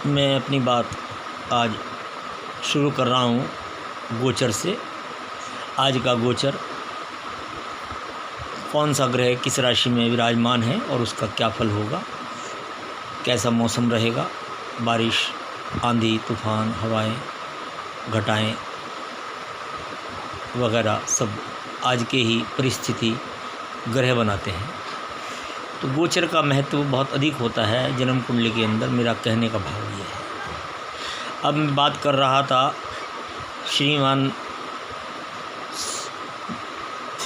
मैं अपनी बात आज शुरू कर रहा हूँ गोचर से। आज का गोचर कौन सा ग्रह किस राशि में विराजमान है और उसका क्या फल होगा, कैसा मौसम रहेगा, बारिश, आंधी, तूफान, हवाएं, घटाएं वगैरह सब आज के ही परिस्थिति ग्रह बनाते हैं। तो गोचर का महत्व बहुत अधिक होता है जन्म कुंडली के अंदर। मेरा कहने का भाव ये है। अब मैं बात कर रहा था श्रीमान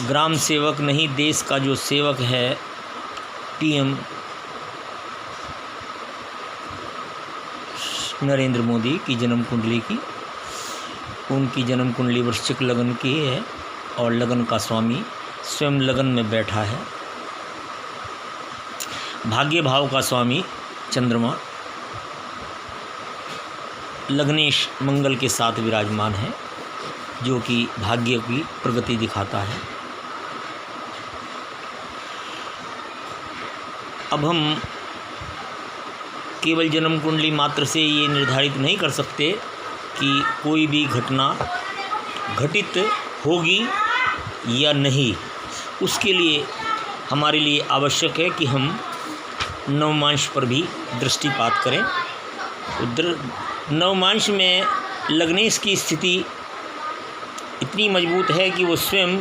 ग्राम सेवक नहीं, देश का जो सेवक है, पीएम नरेंद्र मोदी की जन्म कुंडली की। उनकी जन्म कुंडली वृश्चिक लगन की है और लगन का स्वामी स्वयं लगन में बैठा है। भाग्य भाव का स्वामी चंद्रमा लग्नेश मंगल के साथ विराजमान है, जो कि भाग्य की प्रगति दिखाता है। अब हम केवल जन्म कुंडली मात्र से ये निर्धारित नहीं कर सकते कि कोई भी घटना घटित होगी या नहीं। उसके लिए हमारे लिए आवश्यक है कि हम नवमांश पर भी दृष्टिपात करें। नवमांश में लग्नेश की स्थिति इतनी मजबूत है कि वो स्वयं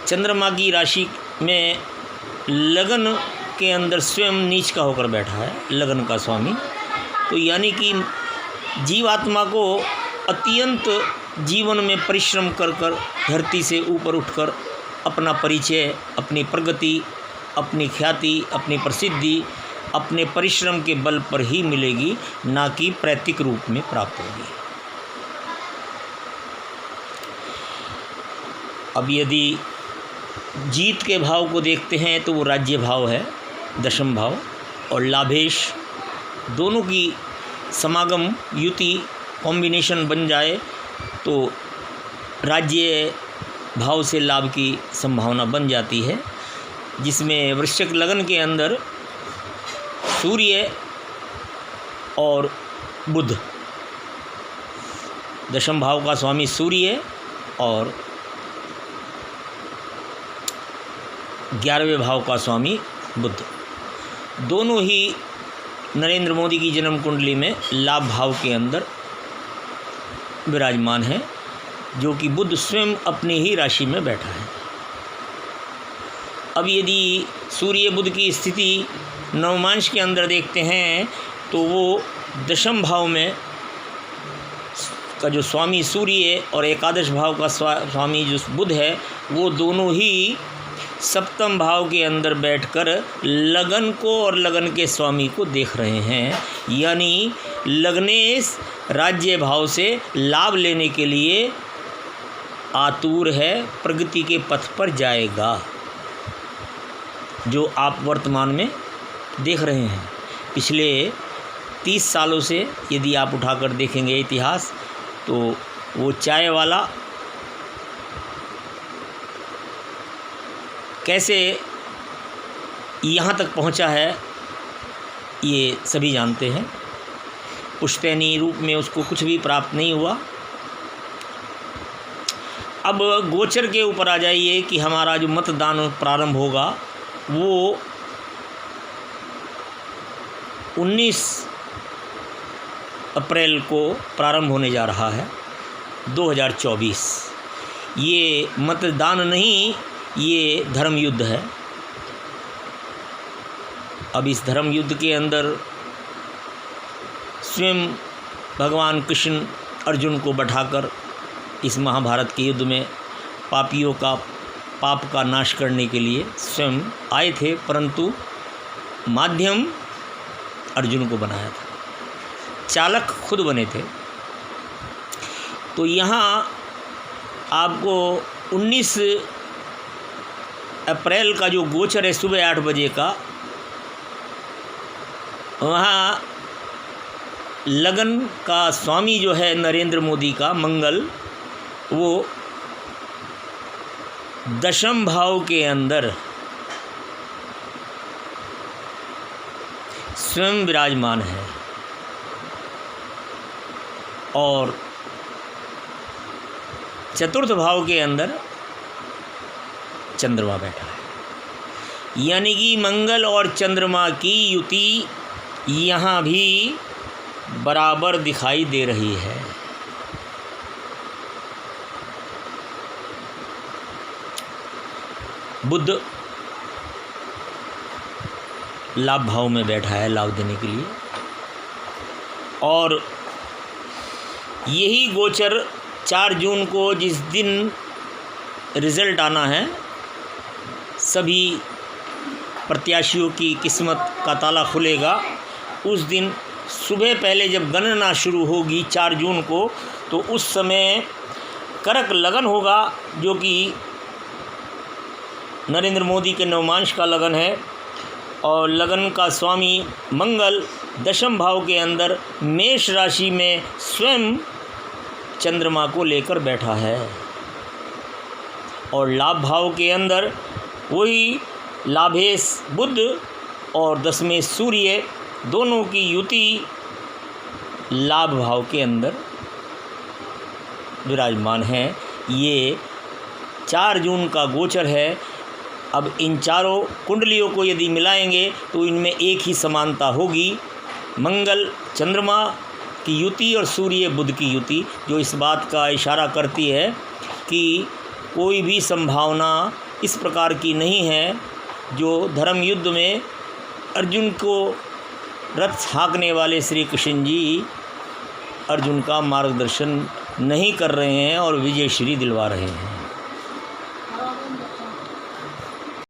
चंद्रमा की राशि में लगन के अंदर स्वयं नीच का होकर बैठा है, लगन का स्वामी। तो यानी कि जीवात्मा को अत्यंत जीवन में परिश्रम कर कर धरती से ऊपर उठकर अपना परिचय, अपनी प्रगति, अपनी ख्याति, अपनी प्रसिद्धि अपने परिश्रम के बल पर ही मिलेगी, ना कि प्रैतिक रूप में प्राप्त होगी। अब यदि जीत के भाव को देखते हैं तो वो राज्य भाव है, दशम भाव, और लाभेश दोनों की समागम, युति, कॉम्बिनेशन बन जाए तो राज्य भाव से लाभ की संभावना बन जाती है, जिसमें वृश्चिक लगन के अंदर सूर्य और बुध, दशम भाव का स्वामी सूर्य और 11वें भाव का स्वामी बुध, दोनों ही नरेंद्र मोदी की जन्म कुंडली में लाभ भाव के अंदर विराजमान है, जो कि बुध स्वयं अपनी ही राशि में बैठा है। अब यदि सूर्य बुध की स्थिति नवमांश के अंदर देखते हैं तो वो दशम भाव में का जो स्वामी सूर्य और एकादश भाव का स्वामी जो बुध है, वो दोनों ही सप्तम भाव के अंदर बैठकर लगन को और लगन के स्वामी को देख रहे हैं। यानी लग्नेश राज्य भाव से लाभ लेने के लिए आतुर है, प्रगति के पथ पर जाएगा, जो आप वर्तमान में देख रहे हैं। पिछले 30 सालों से यदि आप उठाकर देखेंगे इतिहास, तो वो चाय वाला कैसे यहाँ तक पहुँचा है ये सभी जानते हैं। पुश्तैनी रूप में उसको कुछ भी प्राप्त नहीं हुआ। अब गोचर के ऊपर आ जाइए कि हमारा जो मतदान प्रारंभ होगा वो 19 अप्रैल को प्रारंभ होने जा रहा है, 2024। ये मतदान नहीं, ये धर्म युद्ध है। अब इस धर्म युद्ध के अंदर स्वयं भगवान कृष्ण अर्जुन को बैठाकर इस महाभारत के युद्ध में पापियों का पाप का नाश करने के लिए स्वयं आए थे, परंतु माध्यम अर्जुन को बनाया था, चालक खुद बने थे। तो यहाँ आपको 19 अप्रैल का जो गोचर है सुबह 8 बजे का, वहाँ लगन का स्वामी जो है नरेंद्र मोदी का मंगल, वो दशम भाव के अंदर स्वयं विराजमान है और चतुर्थ भाव के अंदर चंद्रमा बैठा है। यानी कि मंगल और चंद्रमा की युति यहाँ भी बराबर दिखाई दे रही है। बुध लाभ भाव में बैठा है लाभ देने के लिए, और यही गोचर 4 जून को जिस दिन रिज़ल्ट आना है, सभी प्रत्याशियों की किस्मत का ताला खुलेगा। उस दिन सुबह पहले जब गणना शुरू होगी 4 जून को, तो उस समय करक लगन होगा, जो कि नरेंद्र मोदी के नवमांश का लगन है, और लगन का स्वामी मंगल दशम भाव के अंदर मेष राशि में स्वयं चंद्रमा को लेकर बैठा है, और लाभ भाव के अंदर वही लाभेश बुध और दशमेश सूर्य दोनों की युति लाभ भाव के अंदर विराजमान है। ये 4 जून का गोचर है। अब इन चारों कुंडलियों को यदि मिलाएंगे तो इनमें एक ही समानता होगी, मंगल चंद्रमा की युति और सूर्य बुध की युति, जो इस बात का इशारा करती है कि कोई भी संभावना इस प्रकार की नहीं है जो धर्म युद्ध में अर्जुन को रथ हाँकने वाले श्री कृष्ण जी अर्जुन का मार्गदर्शन नहीं कर रहे हैं और विजय श्री दिलवा रहे हैं।